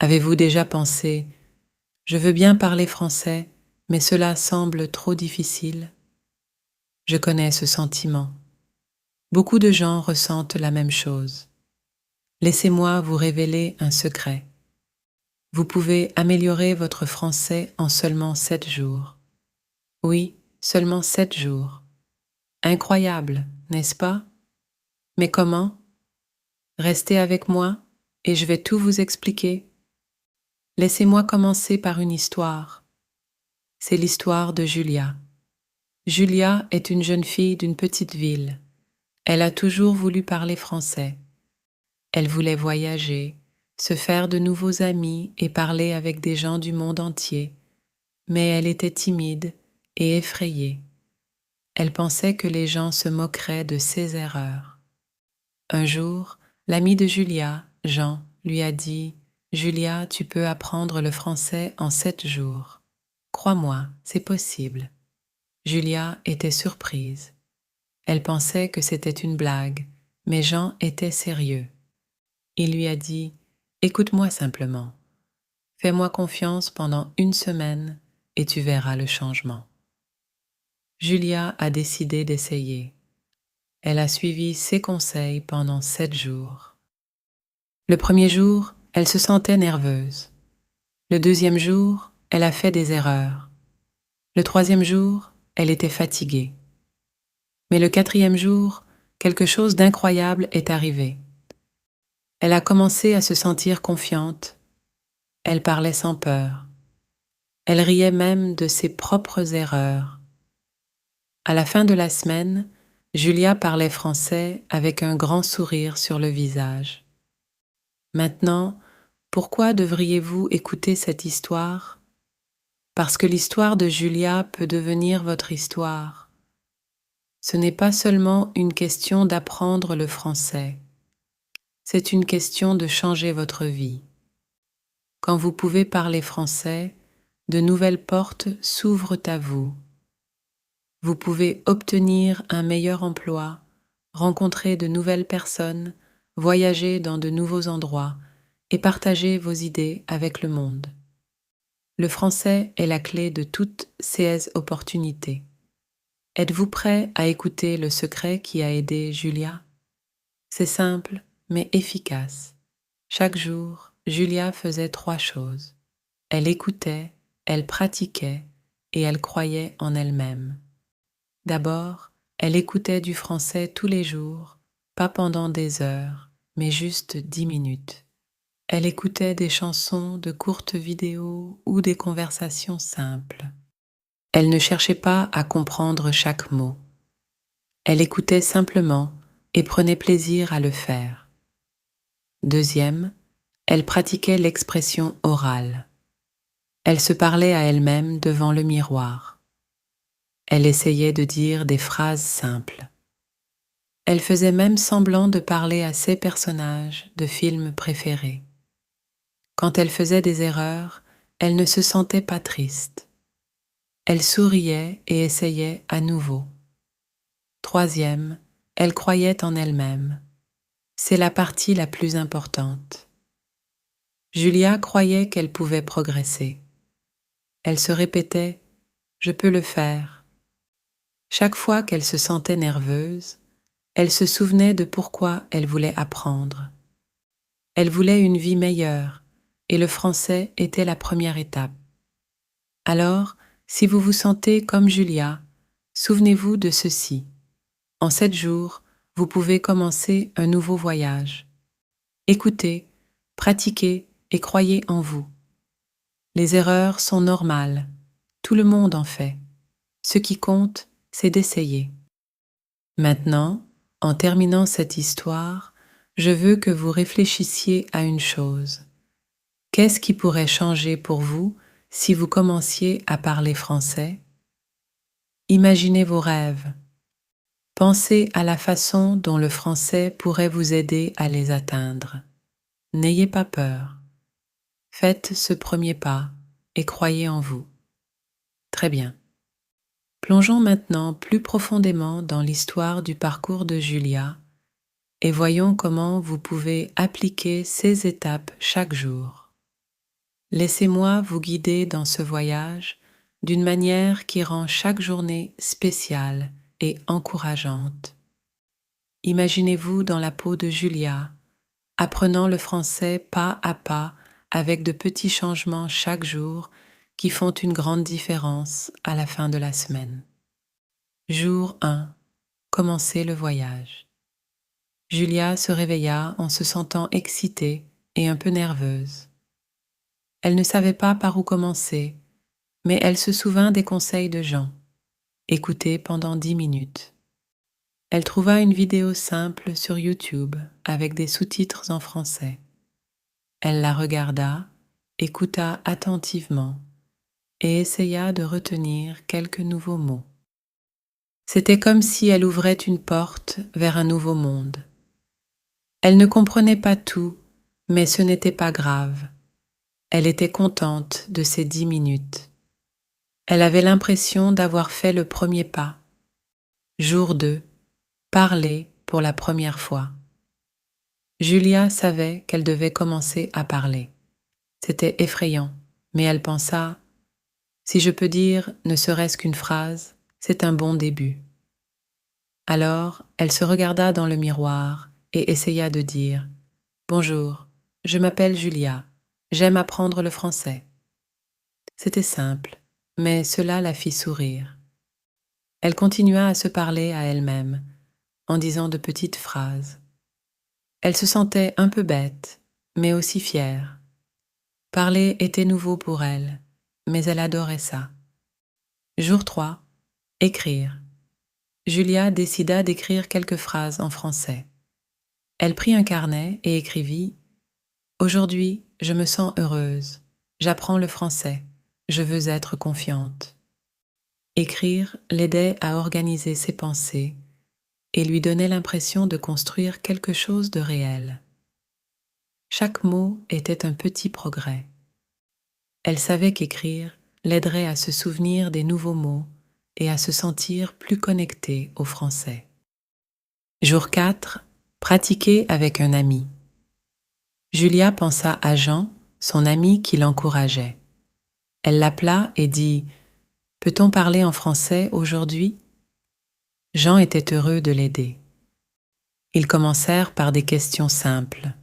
Avez-vous déjà pensé, je veux bien parler français, mais cela semble trop difficile? Je connais ce sentiment. Beaucoup de gens ressentent la même chose. Laissez-moi vous révéler un secret. Vous pouvez améliorer votre français en seulement 7 jours. Oui, seulement 7 jours. Incroyable, n'est-ce pas? Mais comment? Restez avec moi et je vais tout vous expliquer. Laissez-moi commencer par une histoire. C'est l'histoire de Julia. Julia est une jeune fille d'une petite ville. Elle a toujours voulu parler français. Elle voulait voyager, se faire de nouveaux amis et parler avec des gens du monde entier, mais elle était timide et effrayée. Elle pensait que les gens se moqueraient de ses erreurs. Un jour, l'ami de Julia, Jean, lui a dit « Julia, tu peux apprendre le français en 7 jours. Crois-moi, c'est possible. » Julia était surprise. Elle pensait que c'était une blague, mais Jean était sérieux. Il lui a dit « Écoute-moi simplement. Fais-moi confiance pendant 1 semaine et tu verras le changement. » Julia a décidé d'essayer. Elle a suivi ses conseils pendant 7 jours. Le premier jour, elle se sentait nerveuse. Le deuxième jour, elle a fait des erreurs. Le troisième jour, elle était fatiguée. Mais le quatrième jour, quelque chose d'incroyable est arrivé. Elle a commencé à se sentir confiante. Elle parlait sans peur. Elle riait même de ses propres erreurs. À la fin de la semaine, Julia parlait français avec un grand sourire sur le visage. Maintenant, pourquoi devriez-vous écouter cette histoire? Parce que l'histoire de Julia peut devenir votre histoire. Ce n'est pas seulement une question d'apprendre le français. C'est une question de changer votre vie. Quand vous pouvez parler français, de nouvelles portes s'ouvrent à vous. Vous pouvez obtenir un meilleur emploi, rencontrer de nouvelles personnes, voyager dans de nouveaux endroits et partager vos idées avec le monde. Le français est la clé de toutes ces opportunités. Êtes-vous prêt à écouter le secret qui a aidé Julia? C'est simple, mais efficace. Chaque jour, Julia faisait 3 choses. Elle écoutait, elle pratiquait et elle croyait en elle-même. D'abord, elle écoutait du français tous les jours, pas pendant des heures, mais juste 10 minutes. Elle écoutait des chansons, de courtes vidéos ou des conversations simples. Elle ne cherchait pas à comprendre chaque mot. Elle écoutait simplement et prenait plaisir à le faire. Deuxième, elle pratiquait l'expression orale. Elle se parlait à elle-même devant le miroir. Elle essayait de dire des phrases simples. Elle faisait même semblant de parler à ses personnages de films préférés. Quand elle faisait des erreurs, elle ne se sentait pas triste. Elle souriait et essayait à nouveau. Troisième, elle croyait en elle-même. C'est la partie la plus importante. Julia croyait qu'elle pouvait progresser. Elle se répétait « Je peux le faire ». Chaque fois qu'elle se sentait nerveuse, elle se souvenait de pourquoi elle voulait apprendre. Elle voulait une vie meilleure et le français était la première étape. Alors, si vous vous sentez comme Julia, souvenez-vous de ceci. En 7 jours, vous pouvez commencer un nouveau voyage. Écoutez, pratiquez et croyez en vous. Les erreurs sont normales. Tout le monde en fait. Ce qui compte, c'est d'essayer. Maintenant, en terminant cette histoire, je veux que vous réfléchissiez à une chose. Qu'est-ce qui pourrait changer pour vous si vous commenciez à parler français? Imaginez vos rêves. Pensez à la façon dont le français pourrait vous aider à les atteindre. N'ayez pas peur. Faites ce premier pas et croyez en vous. Très bien. Plongeons maintenant plus profondément dans l'histoire du parcours de Julia et voyons comment vous pouvez appliquer ces étapes chaque jour. Laissez-moi vous guider dans ce voyage d'une manière qui rend chaque journée spéciale et encourageante. Imaginez-vous dans la peau de Julia, apprenant le français pas à pas avec de petits changements chaque jour qui font une grande différence à la fin de la semaine. Jour 1. Commencez le voyage. Julia se réveilla en se sentant excitée et un peu nerveuse. Elle ne savait pas par où commencer, mais elle se souvint des conseils de Jean. Écoutez pendant 10 minutes. Elle trouva une vidéo simple sur YouTube avec des sous-titres en français. Elle la regarda, écouta attentivement et essaya de retenir quelques nouveaux mots. C'était comme si elle ouvrait une porte vers un nouveau monde. Elle ne comprenait pas tout, mais ce n'était pas grave. Elle était contente de ces 10 minutes. Elle avait l'impression d'avoir fait le premier pas. Jour 2. Parler pour la première fois. Julia savait qu'elle devait commencer à parler. C'était effrayant, mais elle pensa « Si je peux dire ne serait-ce qu'une phrase, c'est un bon début. » Alors, elle se regarda dans le miroir et essaya de dire « Bonjour, je m'appelle Julia, j'aime apprendre le français. » C'était simple, mais cela la fit sourire. Elle continua à se parler à elle-même, en disant de petites phrases. Elle se sentait un peu bête, mais aussi fière. Parler était nouveau pour elle, mais elle adorait ça. Jour 3. Écrire. Julia décida d'écrire quelques phrases en français. Elle prit un carnet et écrivit « Aujourd'hui, je me sens heureuse. J'apprends le français. Je veux être confiante. » Écrire l'aidait à organiser ses pensées et lui donnait l'impression de construire quelque chose de réel. Chaque mot était un petit progrès. Elle savait qu'écrire l'aiderait à se souvenir des nouveaux mots et à se sentir plus connectée au français. Jour 4. Pratiquer avec un ami. Julia pensa à Jean, son ami qui l'encourageait. Elle l'appela et dit « Peut-on parler en français aujourd'hui ?» Jean était heureux de l'aider. Ils commencèrent par des questions simples.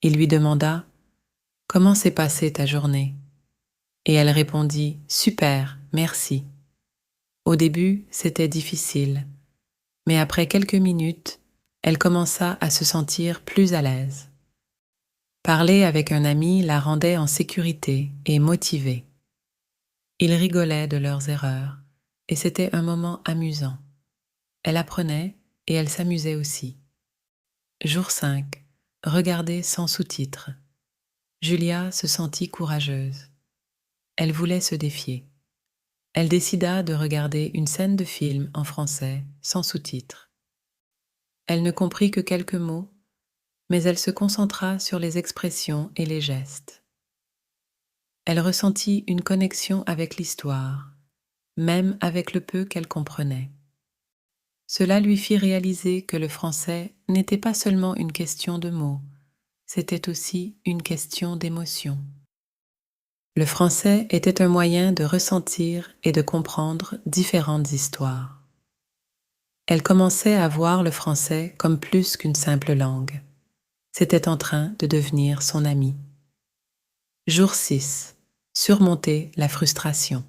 Il lui demanda « Comment s'est passée ta journée ?» Et elle répondit « Super, merci ». Au début, c'était difficile, mais après quelques minutes, elle commença à se sentir plus à l'aise. Parler avec un ami la rendait en sécurité et motivée. Ils rigolaient de leurs erreurs, et c'était un moment amusant. Elle apprenait et elle s'amusait aussi. Jour 5. Regarder sans sous-titres. Julia se sentit courageuse. Elle voulait se défier. Elle décida de regarder une scène de film en français sans sous-titres. Elle ne comprit que quelques mots, mais elle se concentra sur les expressions et les gestes. Elle ressentit une connexion avec l'histoire, même avec le peu qu'elle comprenait. Cela lui fit réaliser que le français n'était pas seulement une question de mots, c'était aussi une question d'émotion. Le français était un moyen de ressentir et de comprendre différentes histoires. Elle commençait à voir le français comme plus qu'une simple langue. C'était en train de devenir son ami. Jour 6. Surmonter la frustration.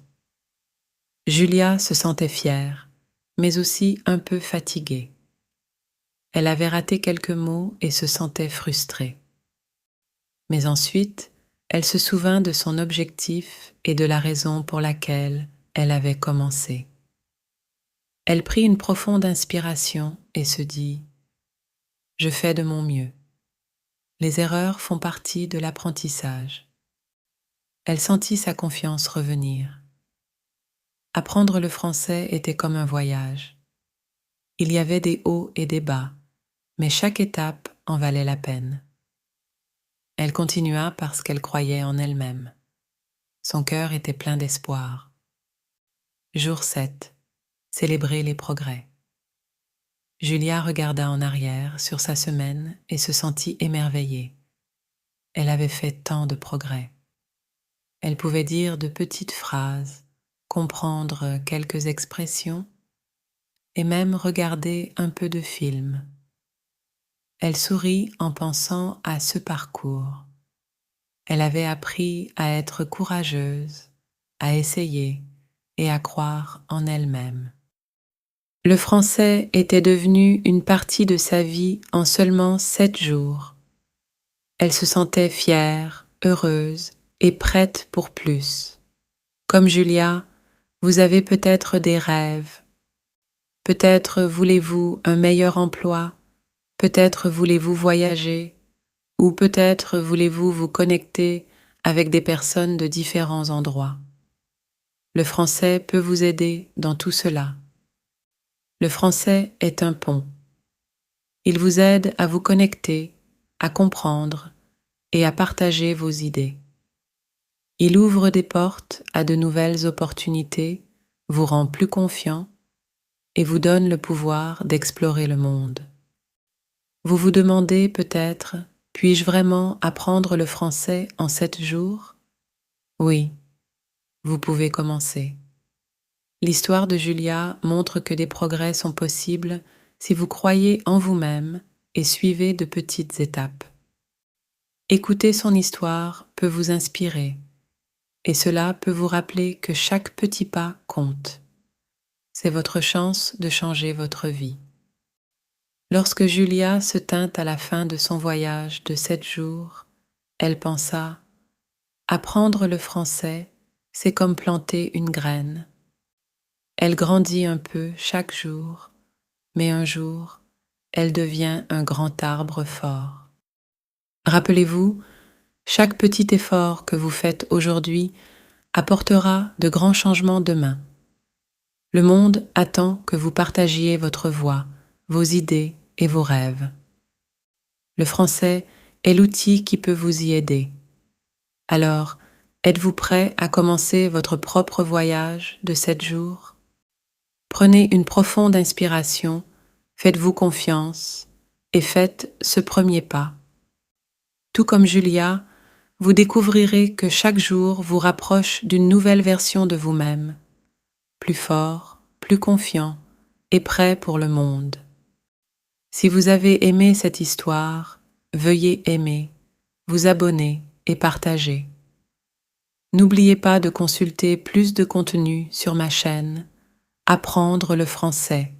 Julia se sentait fière, mais aussi un peu fatiguée. Elle avait raté quelques mots et se sentait frustrée. Mais ensuite, elle se souvint de son objectif et de la raison pour laquelle elle avait commencé. Elle prit une profonde inspiration et se dit « Je fais de mon mieux. Les erreurs font partie de l'apprentissage. » Elle sentit sa confiance revenir. Apprendre le français était comme un voyage. Il y avait des hauts et des bas, mais chaque étape en valait la peine. Elle continua parce qu'elle croyait en elle-même. Son cœur était plein d'espoir. Jour 7. Célébrer les progrès. Julia regarda en arrière sur sa semaine et se sentit émerveillée. Elle avait fait tant de progrès. Elle pouvait dire de petites phrases, comprendre quelques expressions et même regarder un peu de film. Elle sourit en pensant à ce parcours. Elle avait appris à être courageuse, à essayer et à croire en elle-même. Le français était devenu une partie de sa vie en seulement 7 jours. Elle se sentait fière, heureuse et prête pour plus. Comme Julia, vous avez peut-être des rêves. Peut-être voulez-vous un meilleur emploi, peut-être voulez-vous voyager, ou peut-être voulez-vous vous connecter avec des personnes de différents endroits. Le français peut vous aider dans tout cela. Le français est un pont. Il vous aide à vous connecter, à comprendre et à partager vos idées. Il ouvre des portes à de nouvelles opportunités, vous rend plus confiant et vous donne le pouvoir d'explorer le monde. Vous vous demandez peut-être, puis-je vraiment apprendre le français en 7 jours? Oui, vous pouvez commencer. L'histoire de Julia montre que des progrès sont possibles si vous croyez en vous-même et suivez de petites étapes. Écouter son histoire peut vous inspirer et cela peut vous rappeler que chaque petit pas compte. C'est votre chance de changer votre vie. Lorsque Julia se tint à la fin de son voyage de 7 jours, elle pensa « Apprendre le français, c'est comme planter une graine. » Elle grandit un peu chaque jour, mais un jour, elle devient un grand arbre fort. Rappelez-vous, chaque petit effort que vous faites aujourd'hui apportera de grands changements demain. Le monde attend que vous partagiez votre voix, vos idées et vos rêves. Le français est l'outil qui peut vous y aider. Alors, êtes-vous prêt à commencer votre propre voyage de 7 jours? Prenez une profonde inspiration, faites-vous confiance et faites ce premier pas. Tout comme Julia, vous découvrirez que chaque jour vous rapproche d'une nouvelle version de vous-même, plus fort, plus confiant et prêt pour le monde. Si vous avez aimé cette histoire, veuillez aimer, vous abonner et partager. N'oubliez pas de consulter plus de contenu sur ma chaîne Apprendre le français